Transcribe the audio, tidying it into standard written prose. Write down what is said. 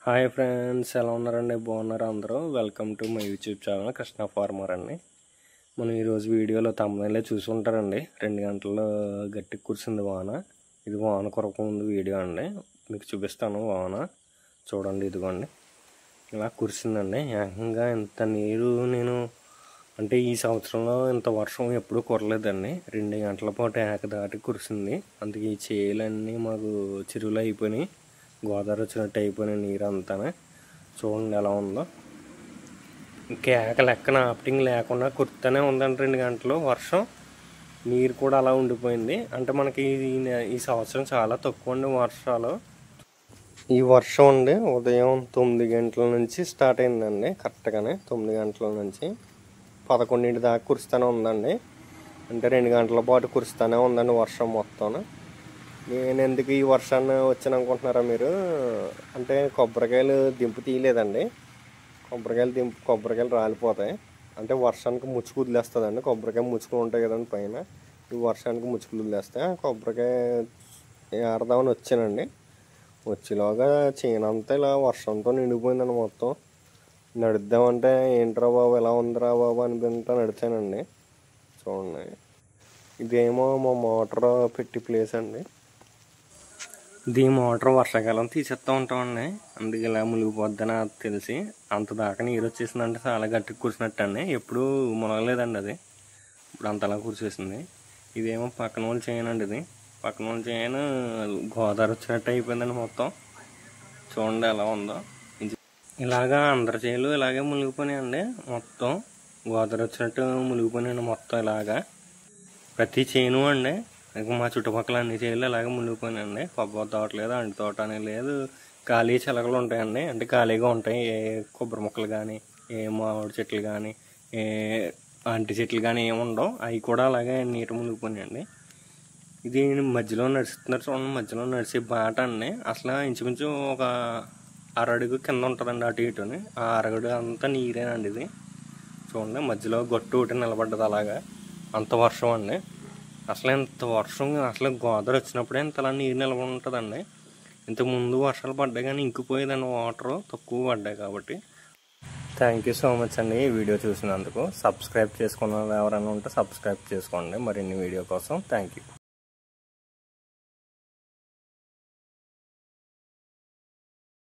Hi friends, ఎలా ఉన్నారండి? బాగున్నారా అందరూ? Welcome to my YouTube channel Krishna Farmer అండి. మనం ఈరోజు వీడియోలో తమ్ముళ్ళే చూసి ఉంటారండి. 2 గంటలు గట్టిగా కురిసింది వాన. ఇది వాన కొరక ముందు వీడియో అండి, మీకు చూపిస్తాను. వాన చూడండి, ఇదిగోండి ఇలా కురిసిందండి. ఏకంగా ఇంత నీరు అంటే ఈ సంవత్సరంలో ఇంత వర్షం ఎప్పుడూ కురలేదండి. 2 గంటల పాటు ఏకదాటి కురిసింది. అందుకే ఈ చేలన్నీ మాకు చెరువులు అయిపోయినాయి, గోదావరి వచ్చినట్టు అయిపోయినాయి. నీరు అంతా చూడండి ఎలా ఉందో. కేక లెక్కన ఆప్టింగ్ లేకుండా కుర్తూనే ఉందండి 2 గంటలు వర్షం. నీరు కూడా అలా ఉండిపోయింది. అంటే మనకి ఈ సంవత్సరం చాలా తక్కువ అండి వర్షాలు. ఈ వర్షం అండి ఉదయం 9 గంటల నుంచి స్టార్ట్ అయిందండి. కరెక్ట్గానే 9 గంటల నుంచి 11 దాకా కురుస్తూనే ఉందండి. అంటే 2 గంటల పాటు కురుస్తూనే ఉందండి వర్షం మొత్తం. నేను ఎందుకు ఈ వర్షాన్ని వచ్చాను అనుకుంటున్నారా మీరు? అంటే కొబ్బరికాయలు దింపు తీయలేదండి. కొబ్బరికాయలు రాలిపోతాయి. అంటే వర్షానికి ముచ్చుకు వదిలేస్తుందండి. కొబ్బరికాయ ముచ్చుకులు ఉంటాయి కదండి పైన, ఈ వర్షానికి ముచ్చుకులు వదిలేస్తాయి. కొబ్బరికాయ ఏరదామని వచ్చానండి. వచ్చేలాగా చేనంతా ఇలా వర్షంతో నిండిపోయిందండి మొత్తం. నడుద్దామంటే ఏంట్రా బాబు ఎలా ఉందిరా బాబు అనిపించా నడిచానండి. చూడండి, ఇదేమో మా మోటార్ పెట్టి ప్లేస్ అండి. ఇది మోటార్ వర్షాకాలం తీసేస్తూ ఉంటామండి. అందుకే ఇలా మునిగిపోద్దని తెలిసి అంత దాకా నీరు వచ్చేసిందంటే చాలా గట్టిగా కురిసినట్టు అండి. ఎప్పుడు మునగలేదండి అది, ఇప్పుడు అంతలా కురిసేసింది. ఇదేమో పక్కన వాళ్ళు చేయనండి. ఇది పక్కన వాళ్ళు చేయను గోదావరి వచ్చినట్టు అయిపోయిందండి మొత్తం. చూడండి ఎలా ఉందో. ఇలాగా అందరి చేలు ఇలాగే మునిగిపోయినాయండి మొత్తం. గోదావరి వచ్చినట్టు మునిగిపోయినాయండి మొత్తం. ఇలాగా ప్రతి చేను అండి, మా చుట్టుపక్కల అన్ని చేలు ఇలాగే మునిగిపోయినాయండి. కొబ్బరి తోట లేదు, అంటి తోట అనేది లేదు, ఖాళీ చిలకలు ఉంటాయండి. అంటే ఖాళీగా ఉంటాయి. ఏ కొబ్బరి మొక్కలు కానీ, ఏ మామిడి చెట్లు కానీ, ఏ అంటి చెట్లు కానీ ఏమి ఉండవు. అవి కూడా అలాగే నీరు మునిగిపోయినాయండి. ఇది మధ్యలో నడుస్తున్నారు చూడండి, మధ్యలో నడిచే బాట అండి. అసలు ఇంచుమించు ఒక 6 అడుగు కింద ఉంటుందండి అటు ఇటుని. ఆ 6 అడుగు అంతా నీరేనండి. ఇది చూడండి, మధ్యలో గట్టు ఒకటి నిలబడ్డది. అలాగా అంత వర్షం అండి. అసలు ఇంత వర్షం అసలు గోదావరి వచ్చినప్పుడే ఇంతలా నీరు నిలబడి ఉంటుందండి. ఇంతకుముందు వర్షాలు పడ్డాయి కానీ ఇంకిపోయేదండి వాటర్, తక్కువ పడ్డాయి కాబట్టి. థ్యాంక్ యూ సో మచ్ అండి ఈ వీడియో చూసినందుకు. సబ్స్క్రైబ్ చేసుకున్న ఎవరైనా ఉంటే సబ్స్క్రైబ్ చేసుకోండి మరిన్ని వీడియో కోసం. Thank you.